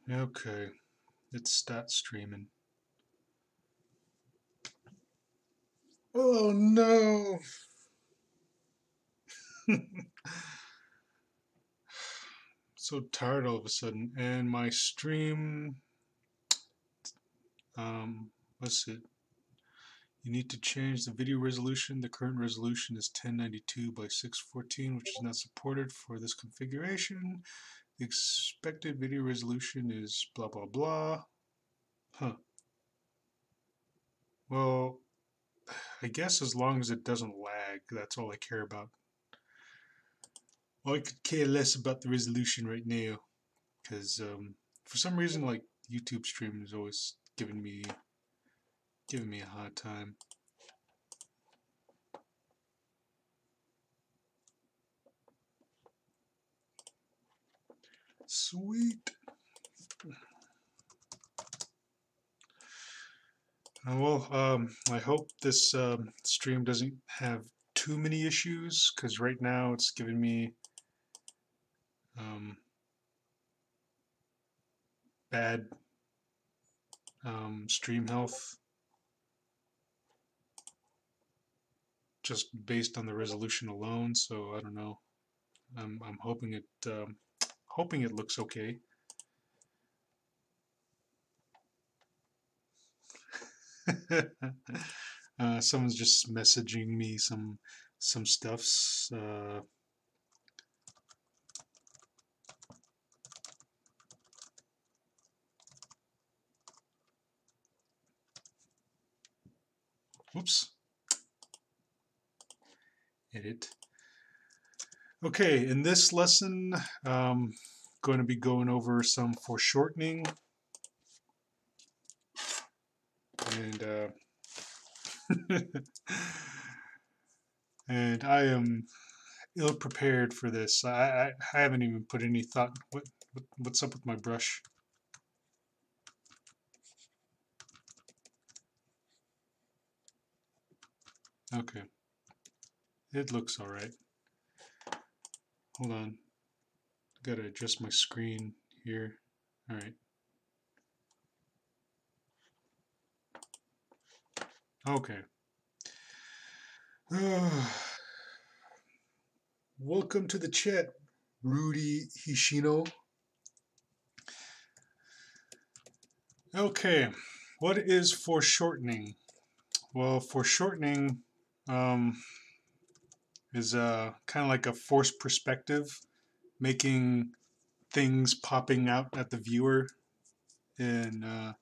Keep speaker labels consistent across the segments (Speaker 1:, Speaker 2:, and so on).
Speaker 1: Okay, it's start streaming. Oh no! So tired all of a sudden, and my stream. Let's see. You need to change the video resolution. The current resolution is 1092 by 614, which is not supported for this configuration. The expected video resolution is blah blah blah. Huh. Well, I guess as long as it doesn't lag, that's all I care about. Well, I could care less about the resolution right now, because for some reason, like YouTube stream is always giving me a hard time. Sweet. I hope this stream doesn't have too many issues, because right now it's giving me um, bad stream health just based on the resolution alone. So I don't know. I'm hoping it looks okay. Someone's just messaging me some stuffs. Whoops. Edit. Okay, in this lesson, going to be going over some foreshortening, and and I am ill prepared for this. I haven't even put any thought. What's up with my brush? Okay, it looks all right. Hold on, gotta adjust my screen here. All right. Okay. Welcome to the chat, Rudy Hishino. Okay, what is foreshortening? Well, foreshortening is kind of like a forced perspective, making things popping out at the viewer in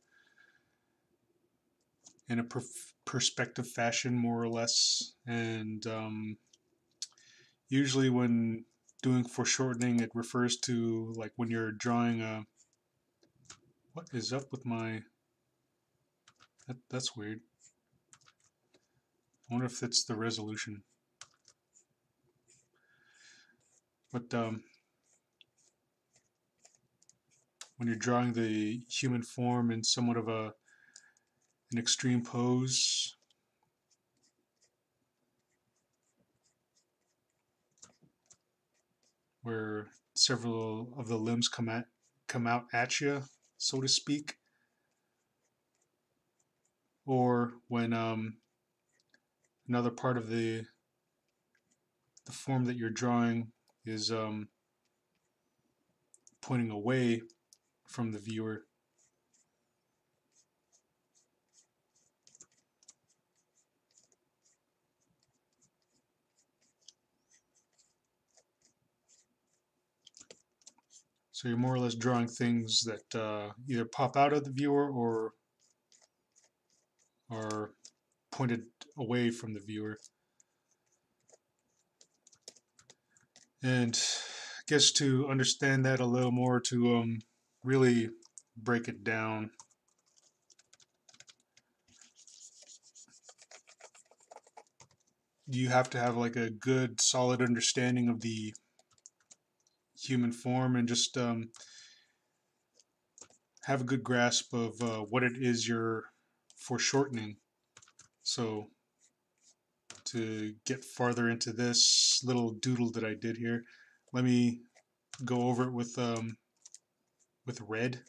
Speaker 1: in a perspective fashion, more or less. And usually, when doing foreshortening, it refers to like when you're drawing a. What is up with my? That's weird. I wonder if it's the resolution. But when you're drawing the human form in somewhat of an extreme pose, where several of the limbs come out at you, so to speak, or when another part of the form that you're drawing is pointing away from the viewer. So you're more or less drawing things that either pop out of the viewer or are pointed away from the viewer. And I guess to understand that a little more, to really break it down, you have to have like a good solid understanding of the human form and just have a good grasp of what it is you're foreshortening. So to get farther into this little doodle that I did here, let me go over it with red.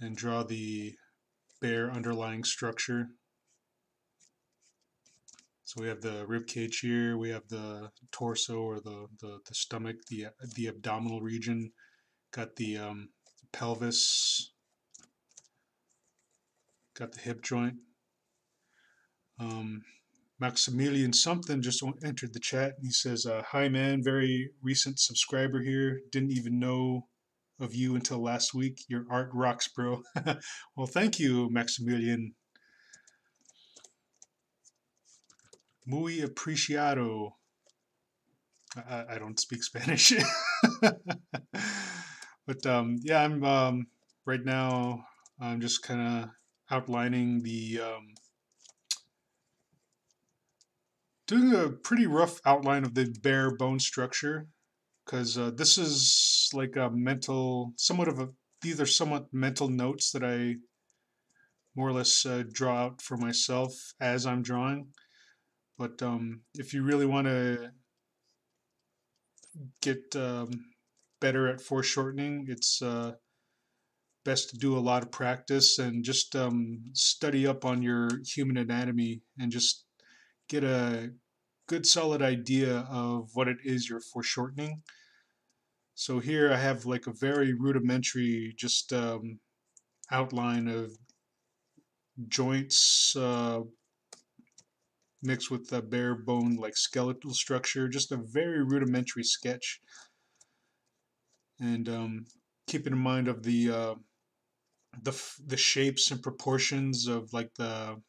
Speaker 1: and draw the bear underlying structure. So we have the rib cage here, we have the torso or the stomach, the abdominal region, got the pelvis, got the hip joint. Maximilian something just entered the chat. He says, "Hi man, very recent subscriber here. Didn't even know of you until last week. Your art rocks, bro." Well, thank you, Maximilian. Muy apreciado. I don't speak Spanish. But yeah, I'm right now I'm just kind of outlining the doing a pretty rough outline of the bare bone structure, because this is like a mental, somewhat of a, these are somewhat mental notes that I more or less draw out for myself as I'm drawing. But if you really want to get better at foreshortening, it's best to do a lot of practice and just study up on your human anatomy and just get a good solid idea of what it is you're foreshortening. So here I have like a very rudimentary just outline of joints mixed with a bare bone like skeletal structure, just a very rudimentary sketch. And keeping in mind of the shapes and proportions of like the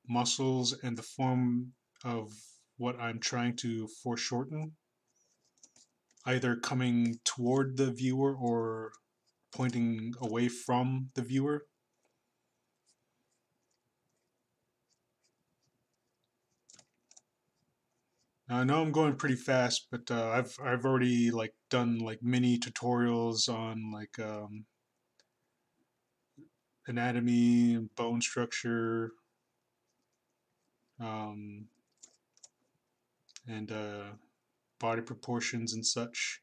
Speaker 1: muscles and the form of what I'm trying to foreshorten, either coming toward the viewer or pointing away from the viewer. Now, I know I'm going pretty fast, but I've already like done like mini tutorials on like anatomy, bone structure, um, and body proportions and such.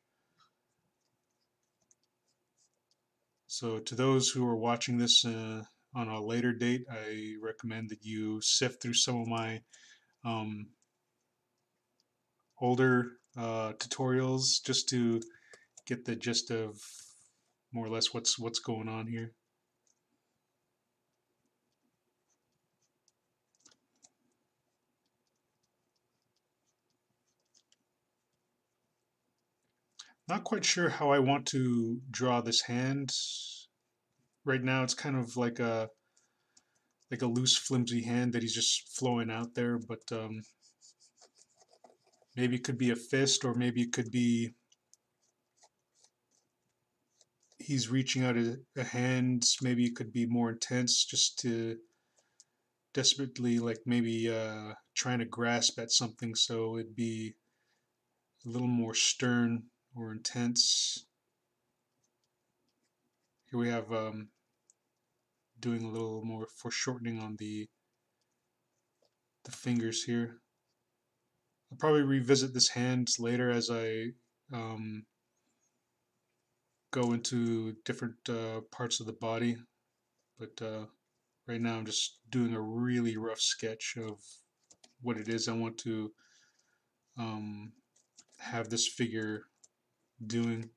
Speaker 1: So to those who are watching this on a later date, I recommend that you sift through some of my um, older tutorials just to get the gist of more or less what's going on here. Not quite sure how I want to draw this hand. Right now it's kind of like a loose, flimsy hand that he's just flowing out there, but maybe it could be a fist, or maybe it could be he's reaching out a hand. Maybe it could be more intense, just to desperately like maybe trying to grasp at something, so it'd be a little more stern or intense. Here we have doing a little more foreshortening on the fingers here. I'll probably revisit this hand later as I go into different parts of the body, but right now I'm just doing a really rough sketch of what it is I want to have this figure doing.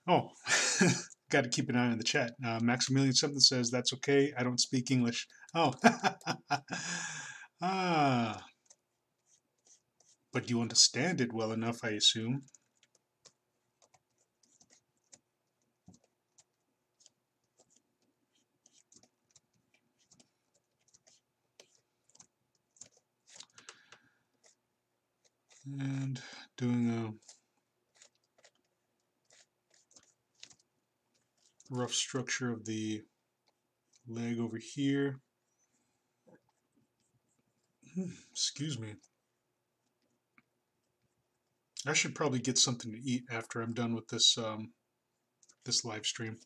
Speaker 1: Oh, got to keep an eye on the chat. Maximilian something says, "That's okay. I don't speak English." Oh, ah, but you understand it well enough, I assume. And doing rough structure of the leg over here. Excuse me. I should probably get something to eat after I'm done with this this live stream.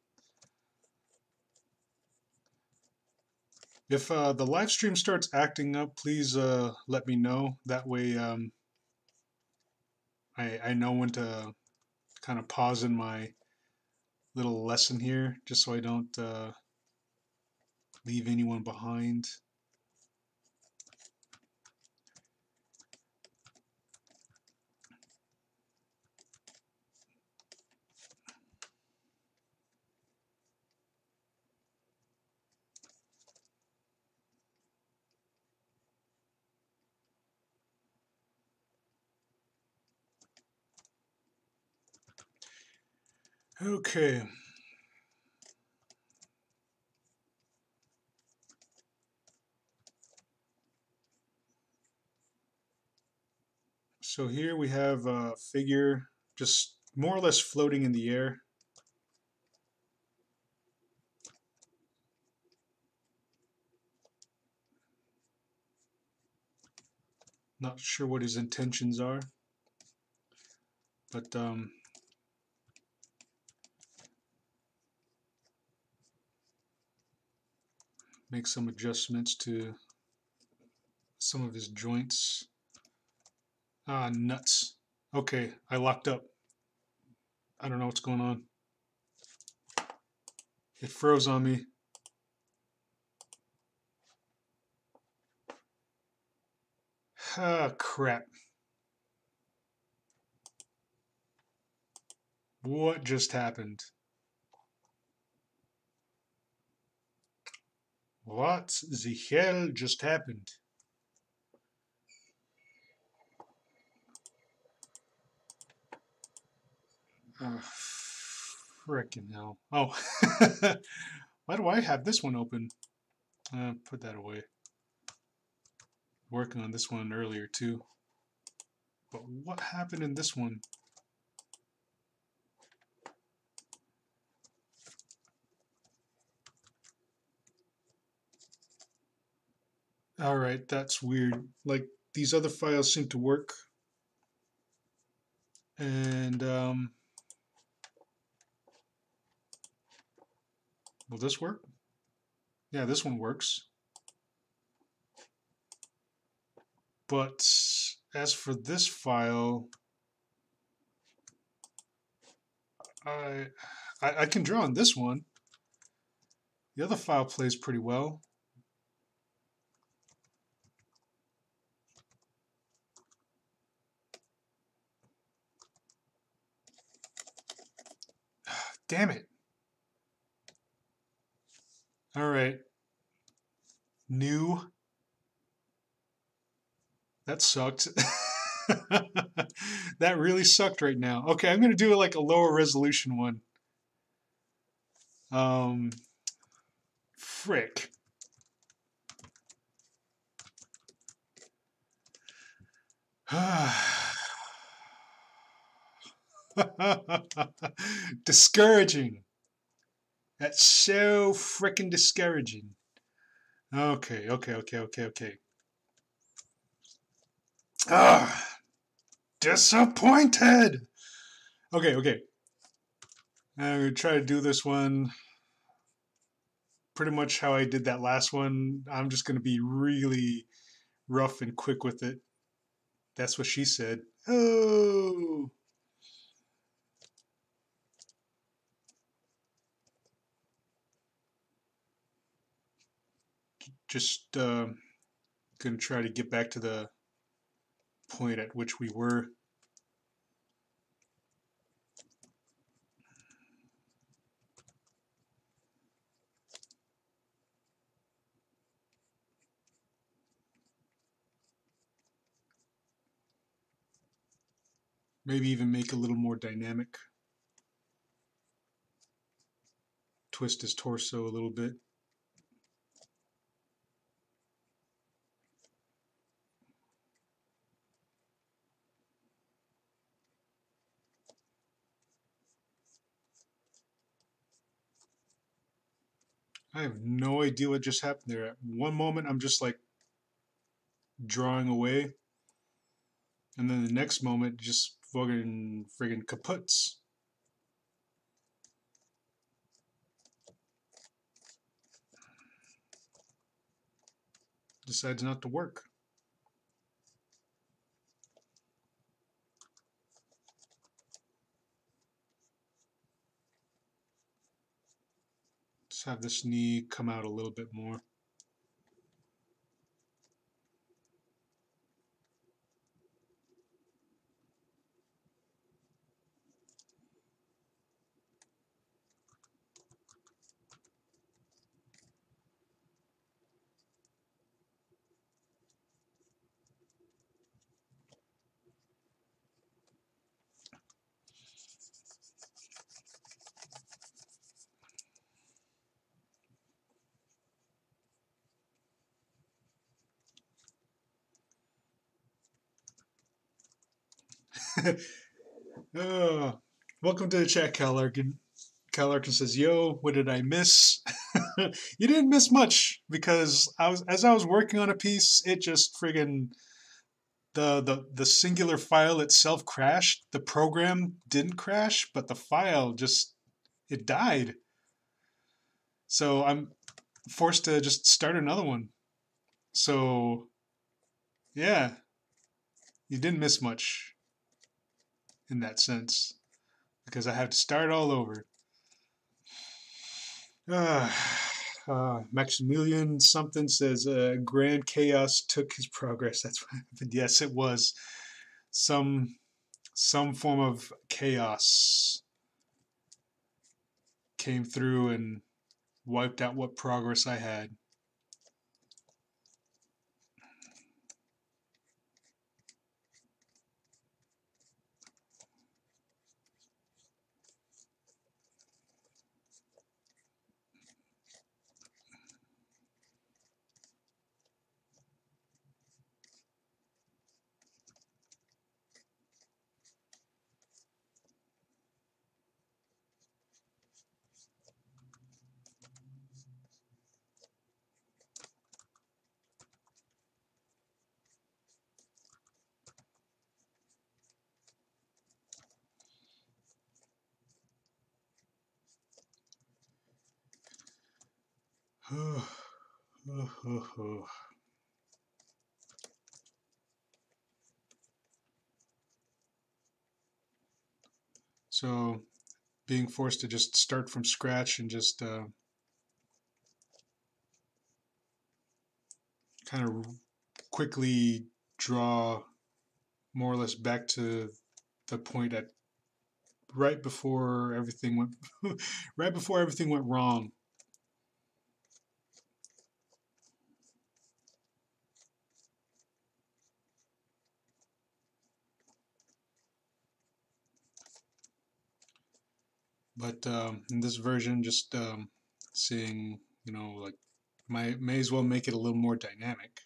Speaker 1: If the live stream starts acting up, please let me know. That way I know when to kind of pause in my little lesson here, just so I don't leave anyone behind. Okay. So here we have a figure just more or less floating in the air. Not sure what his intentions are, but make some adjustments to some of his joints. Ah, nuts. Okay, I locked up. I don't know what's going on. It froze on me. Ah, crap. What just happened? What the hell just happened? Oh, frickin' hell. Oh, why do I have this one open? Put that away. Working on this one earlier too. But what happened in this one? Alright, that's weird. Like, these other files seem to work. And, will this work? Yeah, this one works. But as for this file, I can draw on this one. The other file plays pretty well. Damn it. Alright. New. That sucked. That really sucked right now. Okay, I'm going to do like a lower resolution one. Frick. Discouraging. That's so frickin' discouraging. Okay. Ah, disappointed. Okay. I'm gonna try to do this one pretty much how I did that last one. I'm just gonna be really rough and quick with it. That's what she said. Oh. Just gonna try to get back to the point at which we were. Maybe even make a little more dynamic. Twist his torso a little bit. I have no idea what just happened there. At one moment, I'm just like drawing away, and then the next moment, just fucking friggin' kaputs. Decides not to work. Let's have this knee come out a little bit more. Oh, welcome to the chat, Cal Larkin. Cal Larkin says, "Yo, what did I miss?" You didn't miss much because as I was working on a piece, it just friggin' the singular file itself crashed. The program didn't crash, but the file just it died. So I'm forced to just start another one. So yeah, you didn't miss much in that sense because I have to start all over. Maximilian something says grand chaos took his progress. That's what happened. Yes, it was some form of chaos came through and wiped out what progress I had. So being forced to just start from scratch and just kind of quickly draw more or less back to the point at right before everything went right before everything went wrong. But in this version, just seeing, you know, like may as well make it a little more dynamic.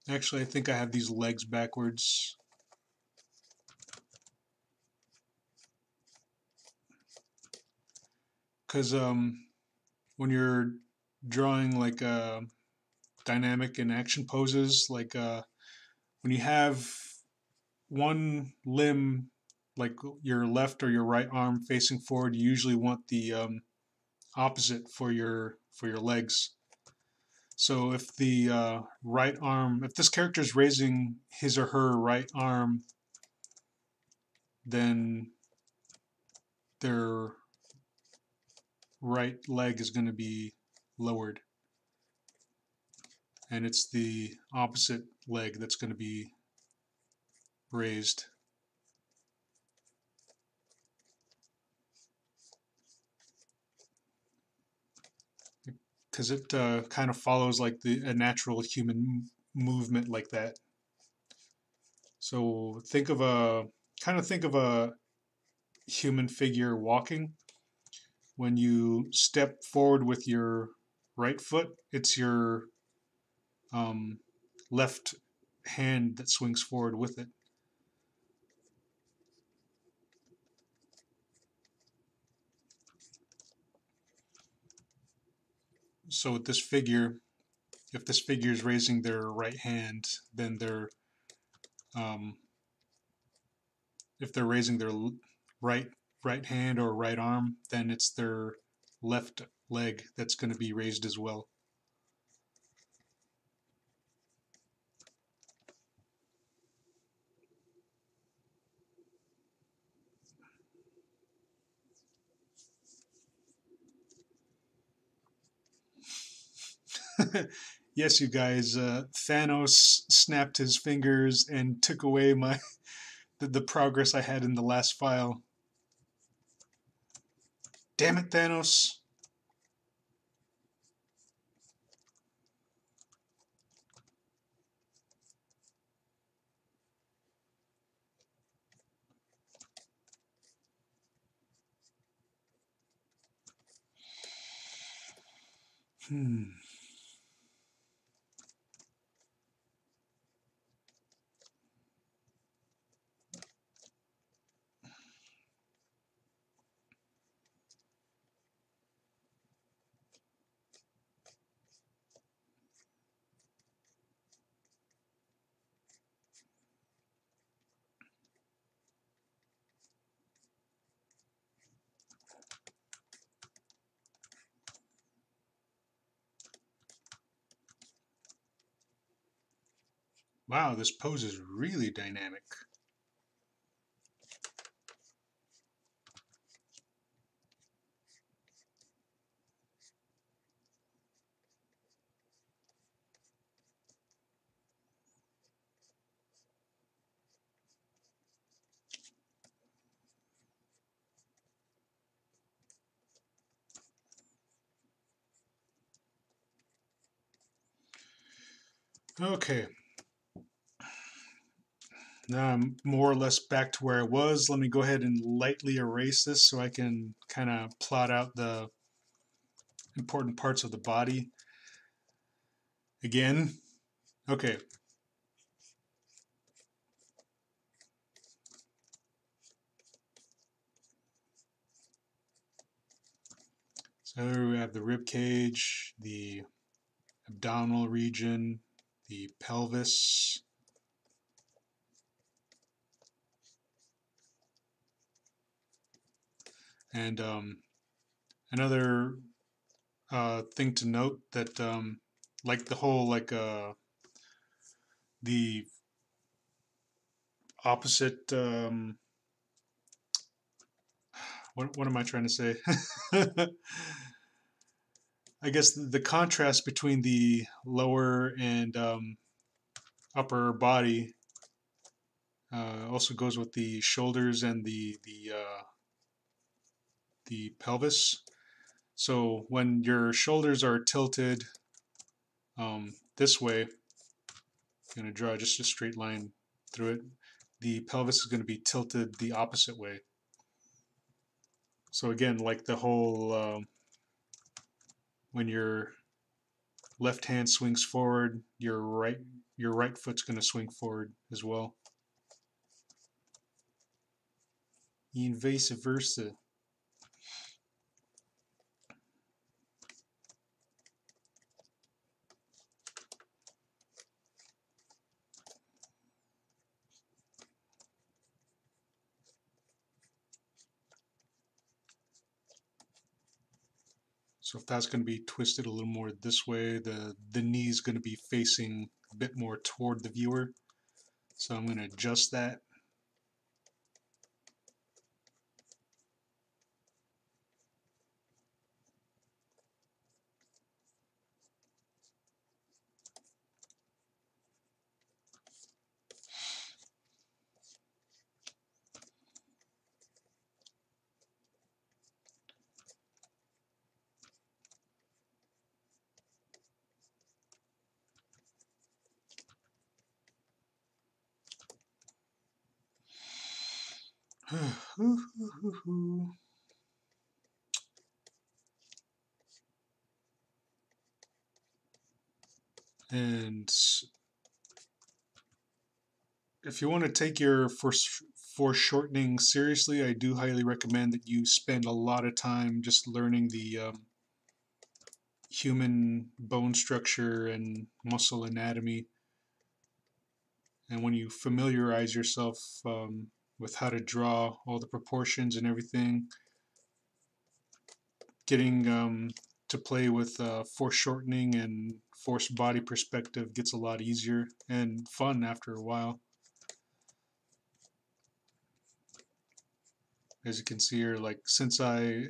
Speaker 1: Actually, I think I have these legs backwards. Because when you're drawing like dynamic and action poses, like when you have one limb, like your left or your right arm facing forward, you usually want the opposite for your legs. So if the right arm, if this character is raising his or her right arm, then their right leg is going to be lowered. And it's the opposite leg that's going to be raised. Because it kind of follows like a natural human movement like that. So think of a human figure walking. when you step forward with your right foot, it's your left hand that swings forward with it. So with this figure, if this figure is raising their right hand, then um, if they're raising their right hand or right arm, then it's their left leg that's going to be raised as well. Yes, you guys, Thanos snapped his fingers and took away the progress I had in the last file. Damn it, Thanos. Wow, this pose is really dynamic. Okay, now I'm more or less back to where I was. Let me go ahead and lightly erase this so I can kind of plot out the important parts of the body again. Okay. So we have the rib cage, the abdominal region, the pelvis, and another thing to note that like the whole the opposite what am I trying to say? I guess the contrast between the lower and upper body also goes with the shoulders and the pelvis. So when your shoulders are tilted this way, I'm going to draw just a straight line through it. The pelvis is going to be tilted the opposite way. So again, like the whole when your left hand swings forward, your right foot's going to swing forward as well, and vice versa. So if that's going to be twisted a little more this way, the knee is going to be facing a bit more toward the viewer. So I'm going to adjust that. And if you want to take your foreshortening seriously, I do highly recommend that you spend a lot of time just learning the human bone structure and muscle anatomy. And when you familiarize yourself with how to draw all the proportions and everything, getting to play with foreshortening and forced body perspective gets a lot easier and fun after a while. As you can see here, like since I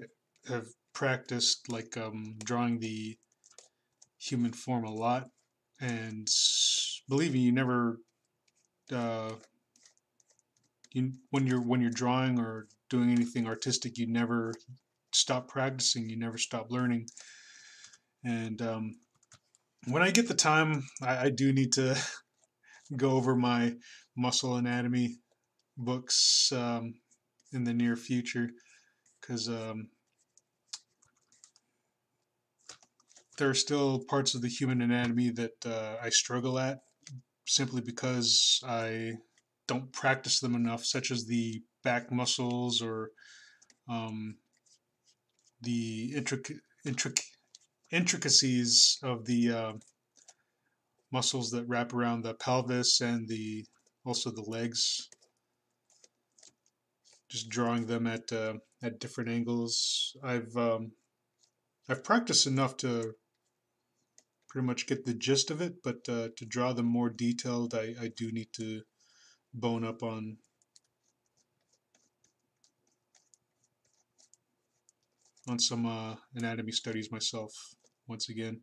Speaker 1: have practiced like drawing the human form a lot, and believe me, you never uh, when you're drawing or doing anything artistic, you never stop practicing, you never stop learning. And when I get the time, I do need to go over my muscle anatomy books in the near future, because there are still parts of the human anatomy that I struggle at simply because I don't practice them enough, such as the back muscles or um, the intricacies of the muscles that wrap around the pelvis and also the legs. Just drawing them at different angles. I've practiced enough to pretty much get the gist of it, but to draw them more detailed, I do need to bone up on some anatomy studies myself once again,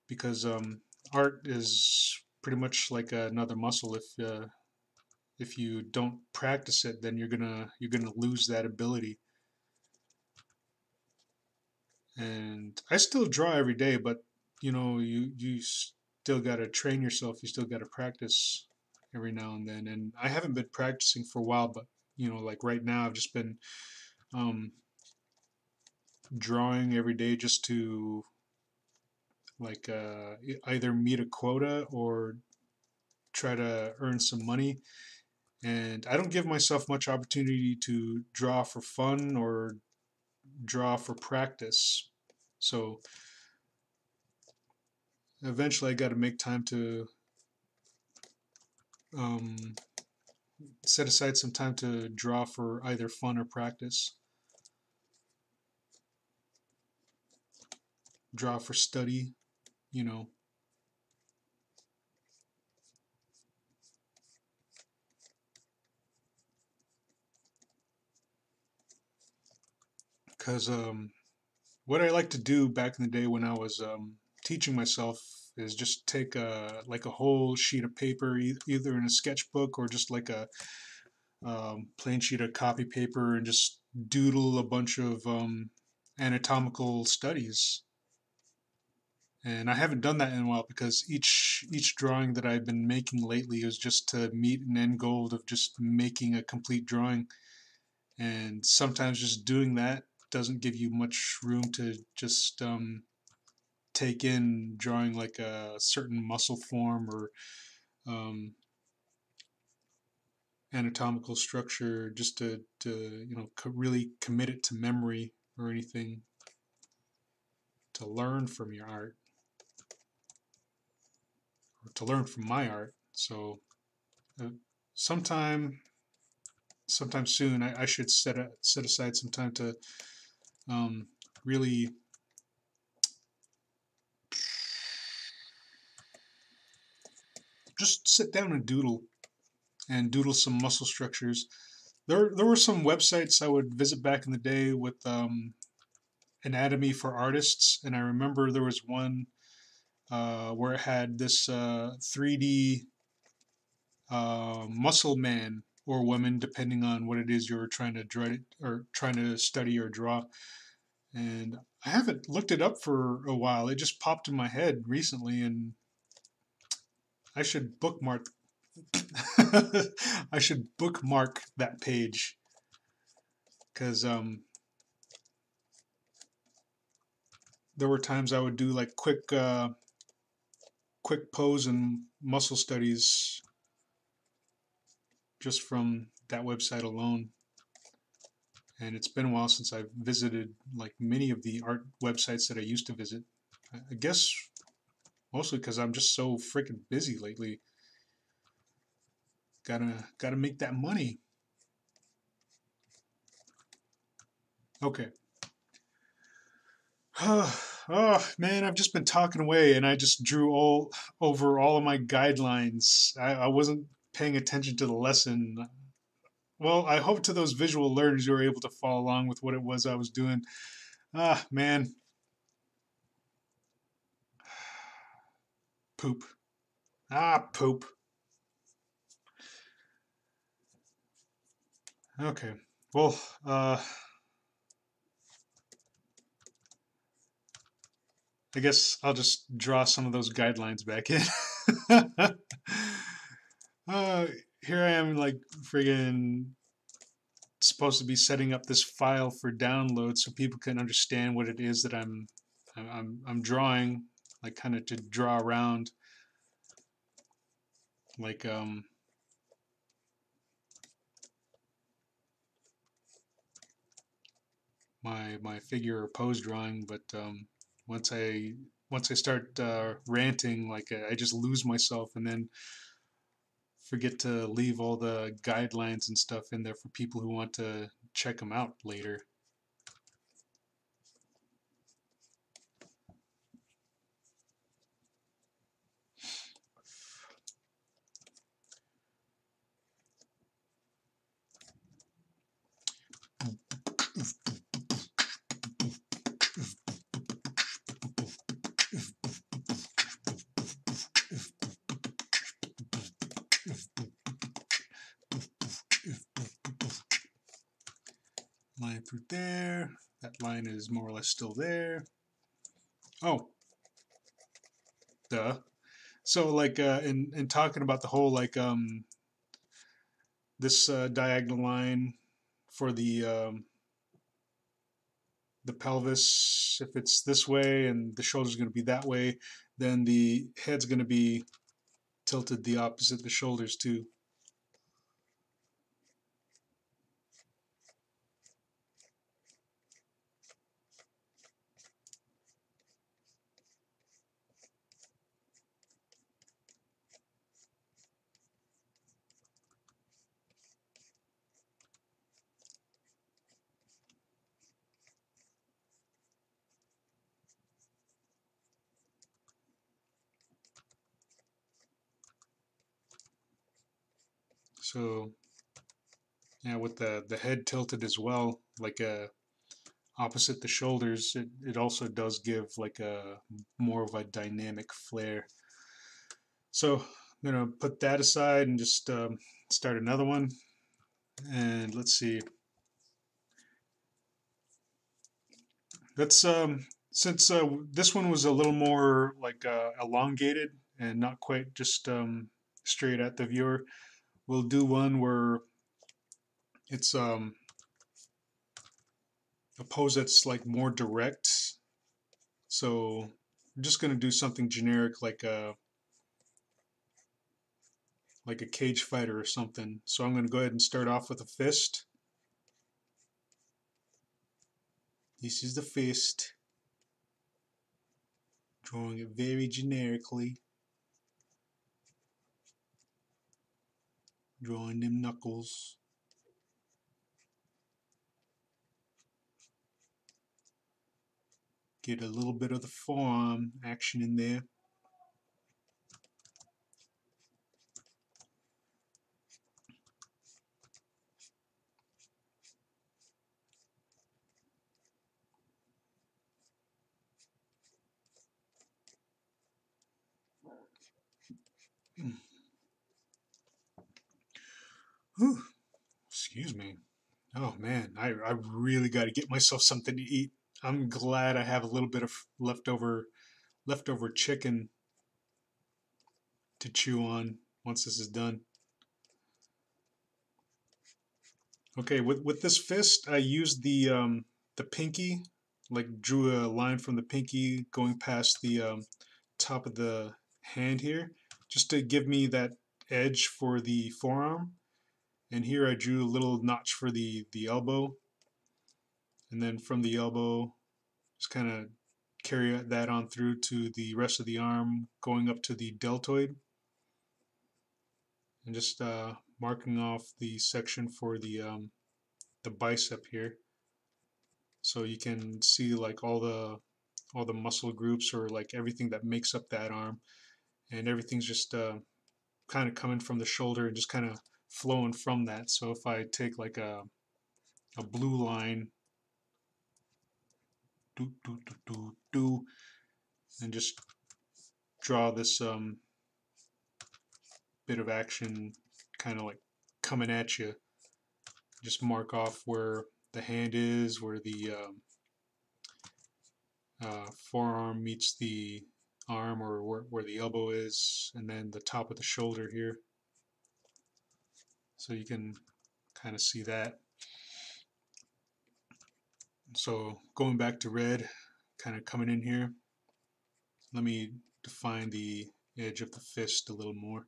Speaker 1: because art is pretty much like another muscle. If you don't practice it, then you're gonna lose that ability. And I still draw every day, but you still gotta train yourself. You still gotta practice every now and then. And I haven't been practicing for a while, but like right now, I've just been um, drawing every day just to like either meet a quota or try to earn some money. And I don't give myself much opportunity to draw for fun or draw for practice. So eventually I got to make time to um, set aside some time to draw for either fun or practice, draw for study, you know, because what I like to do back in the day when I was teaching myself is just take like a whole sheet of paper, either in a sketchbook or just like a plain sheet of copy paper, and just doodle a bunch of anatomical studies. And I haven't done that in a while because each drawing that I've been making lately is just to meet an end goal of just making a complete drawing. And sometimes just doing that doesn't give you much room to just take in drawing like a certain muscle form or um, anatomical structure, just to really commit it to memory or anything, to learn from your art or to learn from my art. So uh, sometime sometime soon, I should set aside some time to um, really just sit down and doodle some muscle structures. There were some websites I would visit back in the day with anatomy for artists, and I remember there was one where it had this 3D muscle man or woman, depending on what it is you were trying to draw or trying to study or draw. And I haven't looked it up for a while. It just popped in my head recently, and I should bookmark. I should bookmark that page because there were times I would do like quick quick pose and muscle studies just from that website alone. And it's been a while since I've visited like many of the art websites that I used to visit. I guess mostly because I'm just so freaking busy lately. Gotta make that money. Okay. Oh man, I've just been talking away, and I just drew all over all of my guidelines. I wasn't paying attention to the lesson. Well, I hope to those visual learners you were able to follow along with what it was I was doing. Ah, man. Poop. Ah, poop. Okay. Well, I guess I'll just draw some of those guidelines back in. uh, Here I am, like, friggin' supposed to be setting up this file for download so people can understand what it is that I'm drawing, like kind of to draw around, like my figure or pose drawing. But once I start ranting, like I just lose myself and then forget to leave all the guidelines and stuff in there for people who want to check them out later. Line through there. That line is more or less still there. Oh, duh. So like in talking about the whole like this diagonal line for the pelvis, if it's this way and the shoulder's going to be that way, then the head's going to be tilted the opposite the shoulders too. So yeah, with the head tilted as well, like opposite the shoulders, it also does give like a more of a dynamic flair. So I'm gonna put that aside and just start another one. And let's see. Let's since this one was a little more like elongated and not quite just straight at the viewer, we'll do one where it's a pose that's like more direct. So I'm just gonna do something generic like a cage fighter or something. So I'm gonna go ahead and start off with a fist. This is the fist. Drawing it very generically. Drawing them knuckles. Get a little bit of the forearm action in there. Whew. Excuse me. Oh man, I really got to get myself something to eat. I'm glad I have a little bit of leftover chicken to chew on once this is done. Okay, with this fist, I used the pinky, like drew a line from the pinky going past the top of the hand here, just to give me that edge for the forearm. And here I drew a little notch for the elbow, and then from the elbow just kind of carry that on through to the rest of the arm, going up to the deltoid, and just marking off the section for the bicep here, so you can see like all the muscle groups, or like everything that makes up that arm, and everything's just kind of coming from the shoulder and just kind of flowing from that. So if I take like a blue line, do do do do do, and just draw this bit of action kind of like coming at you, just mark off where the hand is, where the forearm meets the arm, or where the elbow is, and then the top of the shoulder here, so you can kind of see that. So going back to red, kind of coming in here, let me define the edge of the fist a little more.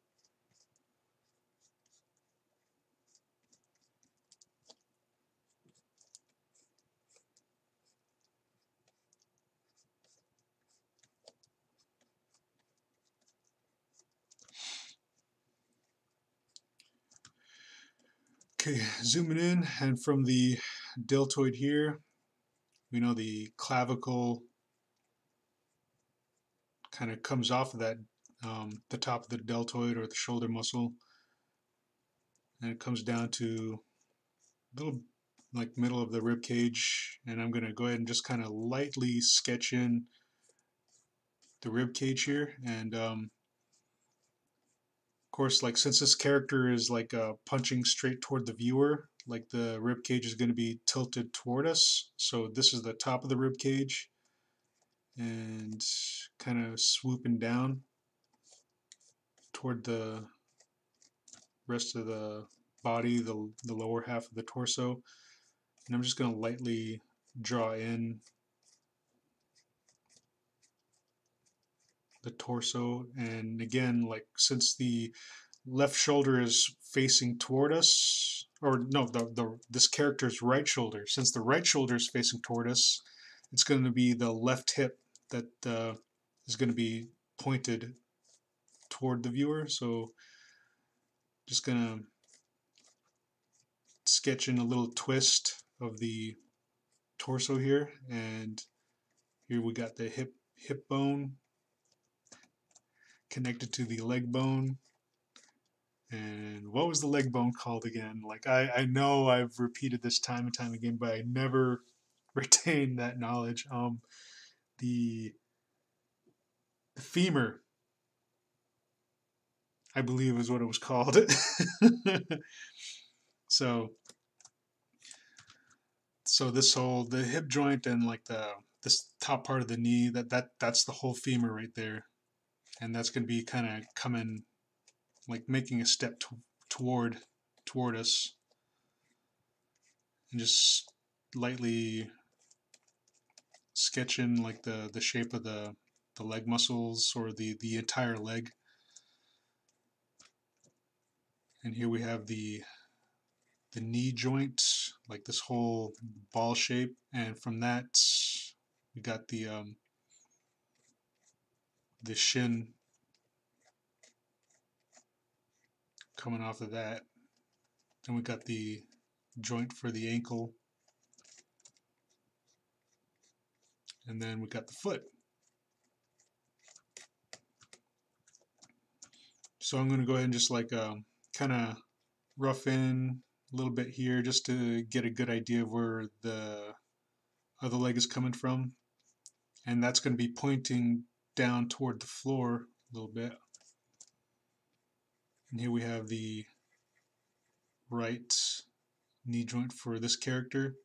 Speaker 1: Okay, zooming in, and from the deltoid here, we know the clavicle kind of comes off of that, the top of the deltoid or the shoulder muscle, and it comes down to a little like middle of the rib cage, and I'm going to go ahead and just kind of lightly sketch in the rib cage here. And of course, like since this character is like punching straight toward the viewer, like the rib cage is going to be tilted toward us, so this is the top of the rib cage, and kind of swooping down toward the rest of the body, the lower half of the torso. And I'm just going to lightly draw in the torso. And again, like since the left shoulder is facing toward us, or no, this character's right shoulder, since the right shoulder is facing toward us, it's going to be the left hip that is going to be pointed toward the viewer. So just going to sketch in a little twist of the torso here, and here we got the hip bone connected to the leg bone. And what was the leg bone called again? Like I know I've repeated this time and time again, but I never retained that knowledge. The femur, I believe, is what it was called. so the hip joint and like this top part of the knee, that's the whole femur right there, and that's going to be kind of coming, like making a step toward us, and just lightly sketch in like the shape of the leg muscles, or the entire leg. And here we have the knee joint, like this whole ball shape, and from that we got the shin coming off of that. Then we got the joint for the ankle, and then we got the foot. So I'm going to go ahead and just like kind of rough in a little bit here, just to get a good idea of where the other leg is coming from, and that's going to be pointing down toward the floor a little bit. And here we have the right knee joint for this character.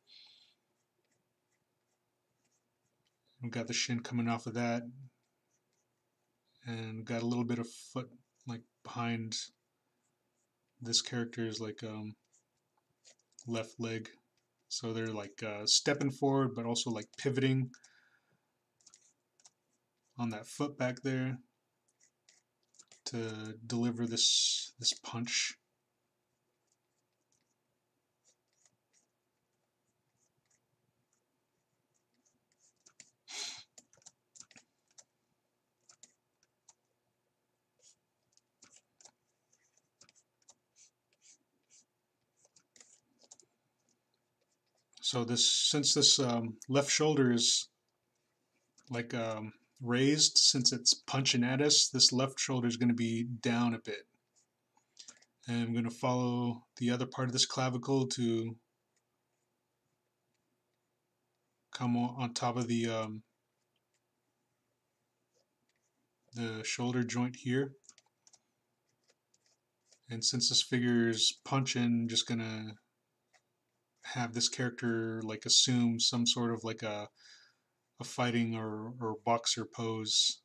Speaker 1: We've got the shin coming off of that, and got a little bit of foot like behind this character's like left leg. So they're like stepping forward, but also like pivoting on that foot back there. to deliver this punch. So since this left shoulder is like raised, since it's punching at us, this left shoulder is going to be down a bit. And I'm going to follow the other part of this clavicle to come on top of the shoulder joint here. And since this figure is punching, I'm just going to have this character like assume some sort of like a fighting or boxer pose.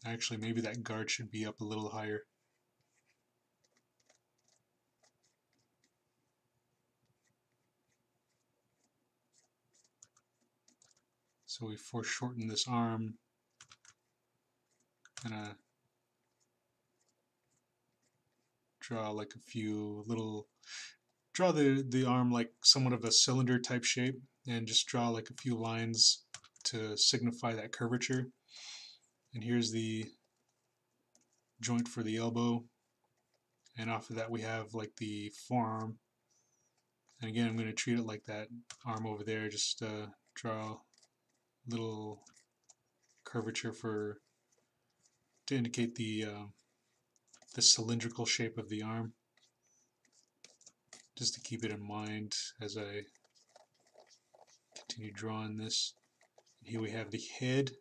Speaker 1: Actually, maybe that guard should be up a little higher. So we foreshorten this arm. Gonna draw like a few little, draw the arm like somewhat of a cylinder type shape, and just draw like a few lines to signify that curvature. And here's the joint for the elbow, and off of that we have like the forearm. And again, I'm going to treat it like that arm over there, just draw a little curvature to indicate the cylindrical shape of the arm, just to keep it in mind as I continue drawing this. Here we have the head.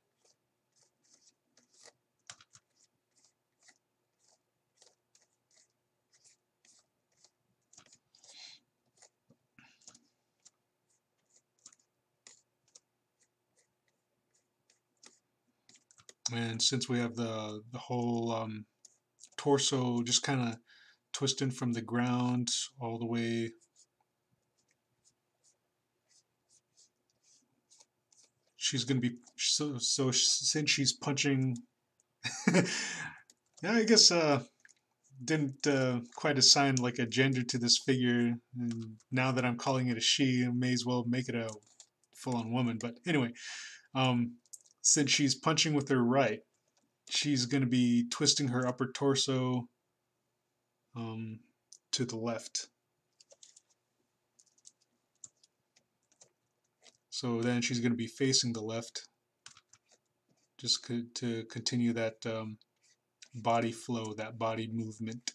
Speaker 1: And since we have the whole torso just kind of twisting from the ground all the way she's going to be so since she's punching yeah, I guess didn't quite assign like a gender to this figure, and now that I'm calling it a she, I may as well make it a full-on woman. But anyway, since she's punching with her right, she's going to be twisting her upper torso to the left. So then she's going to be facing the left, just to continue that body flow, that body movement.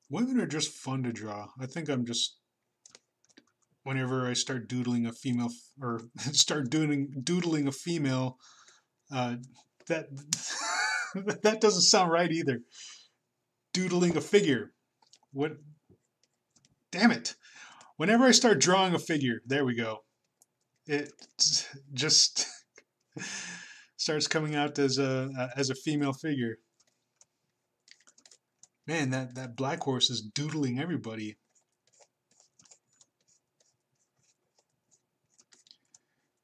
Speaker 1: Women are just fun to draw. I think I'm just, whenever I start doodling a female, or start doodling a female, that that doesn't sound right either. Doodling a figure. What? Damn it! Whenever I start drawing a figure, there we go. It just starts coming out as a female figure. Man, that black horse is doodling everybody.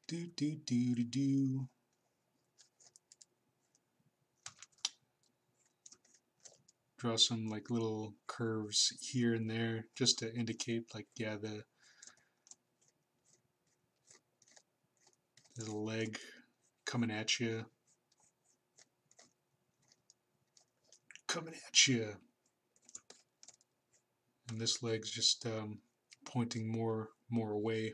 Speaker 1: Do do do do do. Draw some like little curves here and there, just to indicate like, yeah, there's a leg coming at you. Coming at you. And this leg's just pointing more away.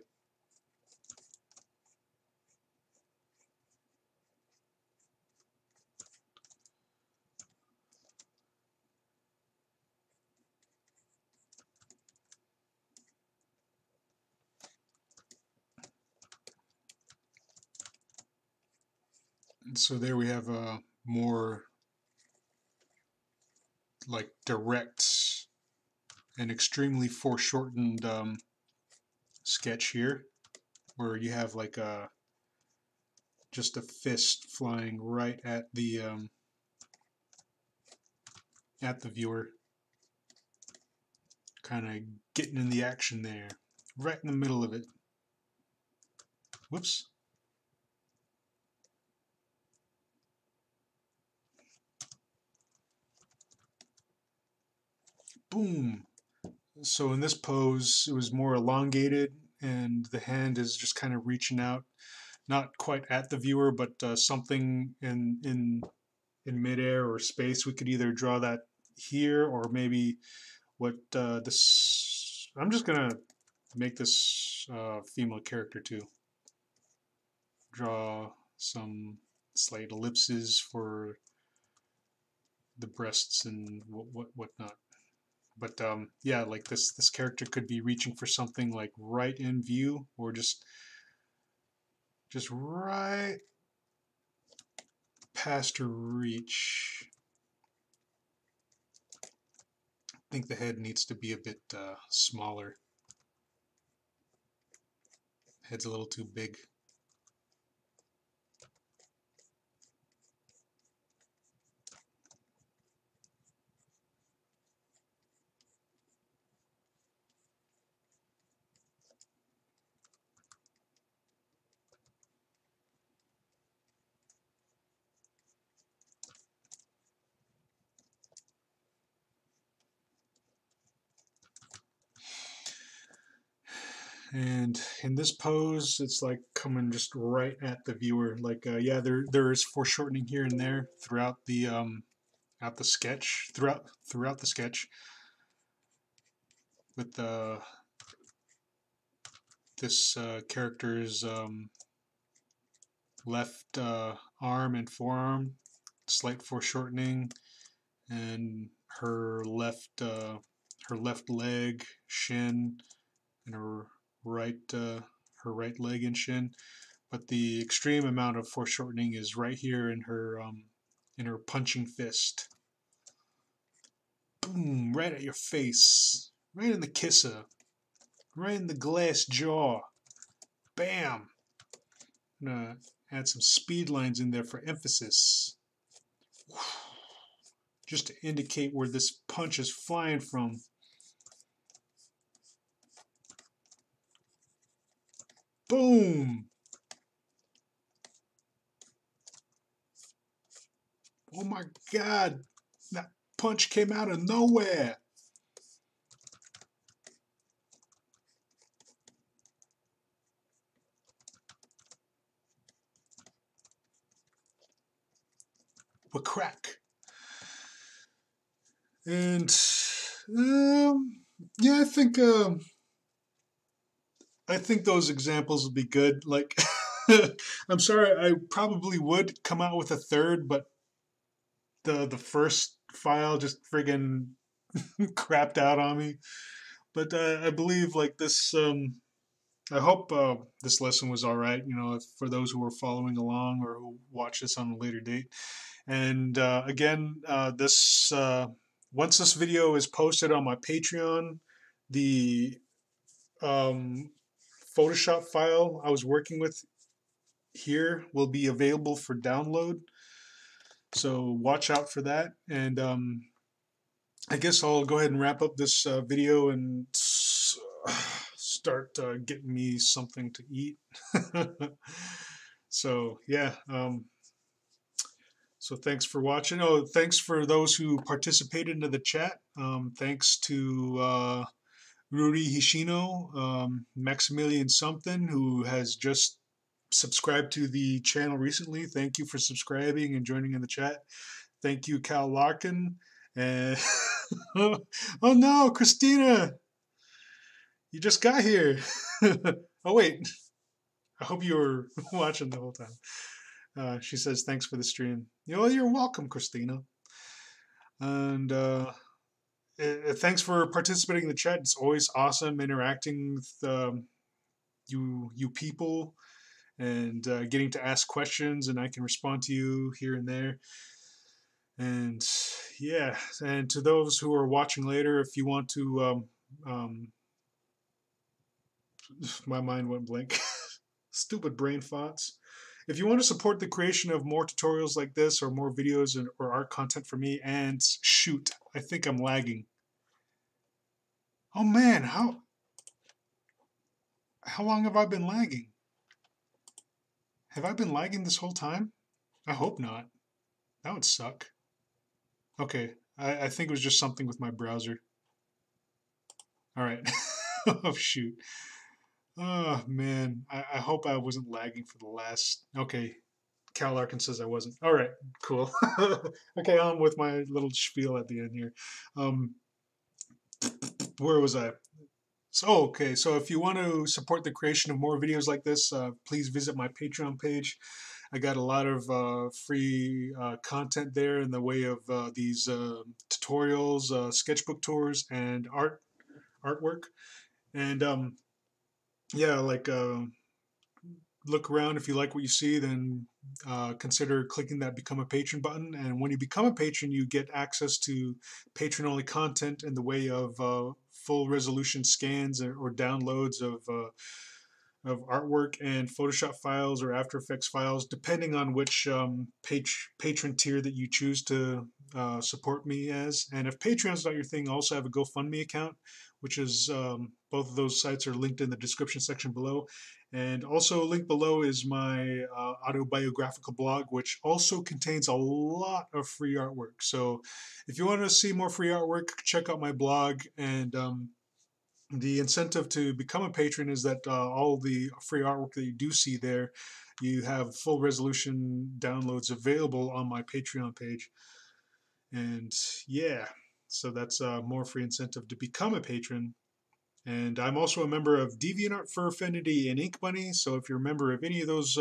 Speaker 1: So there we have a more like direct and extremely foreshortened sketch here, where you have like just a fist flying right at the viewer, kind of getting in the action there, right in the middle of it. Whoops. Boom. So in this pose, it was more elongated, and the hand is just kind of reaching out, not quite at the viewer, but something in midair or space. We could either draw that here, or maybe what this. I'm just gonna make this female character too. Draw some slight ellipses for the breasts and whatnot. But yeah, like this character could be reaching for something like right in view, or just right past her reach. I think the head needs to be a bit smaller. Head's a little too big. And in this pose, it's like coming just right at the viewer. Like yeah, there is foreshortening here and there throughout the sketch, throughout the sketch, with this character's left arm and forearm, slight foreshortening, and her left leg, shin, and her right leg and shin. But the extreme amount of foreshortening is right here in her punching fist. Boom! Right at your face, right in the kisser, right in the glass jaw. Bam! I'm gonna add some speed lines in there for emphasis, just to indicate where this punch is flying from. Boom! Oh my God! That punch came out of nowhere! But crack. And yeah, I think those examples will be good. Like, I'm sorry, I probably would come out with a third, but the first file just friggin' crapped out on me. But I believe like this. I hope this lesson was all right. You know, for those who are following along or who watch this on a later date. And again, this once this video is posted on my Patreon, the Photoshop file I was working with here will be available for download. So watch out for that. And I guess I'll go ahead and wrap up this video and start getting me something to eat. So yeah. So thanks for watching. Oh, thanks for those who participated into the chat. Thanks to Ruri Hishino, Maximilian something, who has just subscribed to the channel recently. Thank you for subscribing and joining in the chat. Thank you, Cal Larkin. And oh no, Christina, you just got here. Oh wait, I hope you were watching the whole time. She says thanks for the stream. You're welcome, Christina. And thanks for participating in the chat. It's always awesome interacting with you people. and getting to ask questions, and I can respond to you here and there. And yeah, and to those who are watching later, if you want to, my mind went blank. Stupid brain thoughts. If you want to support the creation of more tutorials like this or more videos or art content for me, and shoot, I think I'm lagging. Oh man, how long have I been lagging? Have I been lagging this whole time? I hope not. That would suck. Okay, I think it was just something with my browser. Alright. Oh shoot. Oh man, I hope I wasn't lagging for the last... Okay, Cal Larkin says I wasn't. Alright, cool. Okay, on with my little spiel at the end here. Where was I? So, okay, so if you want to support the creation of more videos like this, please visit my Patreon page. I got a lot of free content there in the way of these tutorials, sketchbook tours, and artwork. And yeah, like look around. If you like what you see, then consider clicking that Become a Patron button. And when you become a patron, you get access to patron-only content in the way of full resolution scans or downloads of artwork and Photoshop files or After Effects files, depending on which patron tier that you choose to support me as. And if Patreon's not your thing, I also have a GoFundMe account, which is both of those sites are linked in the description section below. And also linked below is my autobiographical blog, which also contains a lot of free artwork. So if you want to see more free artwork, check out my blog. And the incentive to become a patron is that all the free artwork that you do see there, you have full resolution downloads available on my Patreon page. And yeah, so that's more free incentive to become a patron. And I'm also a member of DeviantArt, Fur Affinity, and Ink Bunny. So if you're a member of any of those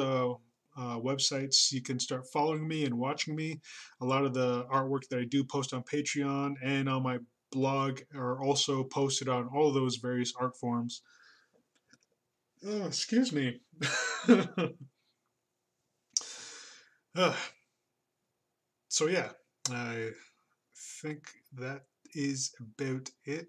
Speaker 1: websites, you can start following me and watching me. A lot of the artwork that I do post on Patreon and on my blog are also posted on all those various art forms. Oh, excuse me. So yeah, I think that is about it.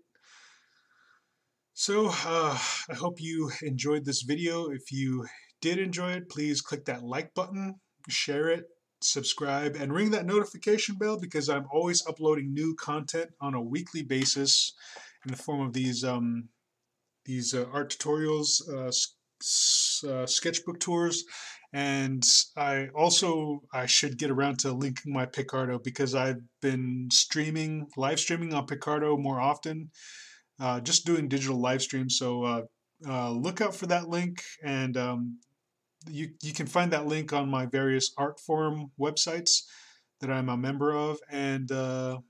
Speaker 1: So I hope you enjoyed this video. If you did enjoy it, please click that like button, share it, subscribe, and ring that notification bell, because I'm always uploading new content on a weekly basis in the form of these art tutorials, sketchbook tours, and I should get around to linking my Picarto, because I've been live streaming on Picarto more often. Just doing digital live streams, so look out for that link, and you can find that link on my various art forum websites that I'm a member of, and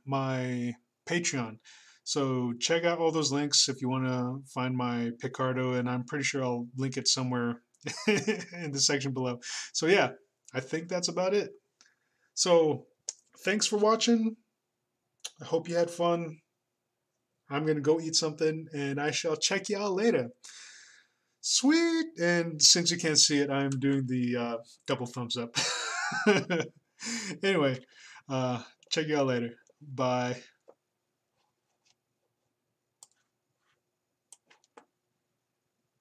Speaker 1: my Patreon. So check out all those links if you want to find my Picarto, and I'm pretty sure I'll link it somewhere in the section below. So yeah, I think that's about it. So thanks for watching. I hope you had fun. I'm going to go eat something, and I shall check y'all later. Sweet! And since you can't see it, I'm doing the double thumbs up. Anyway, check y'all later. Bye.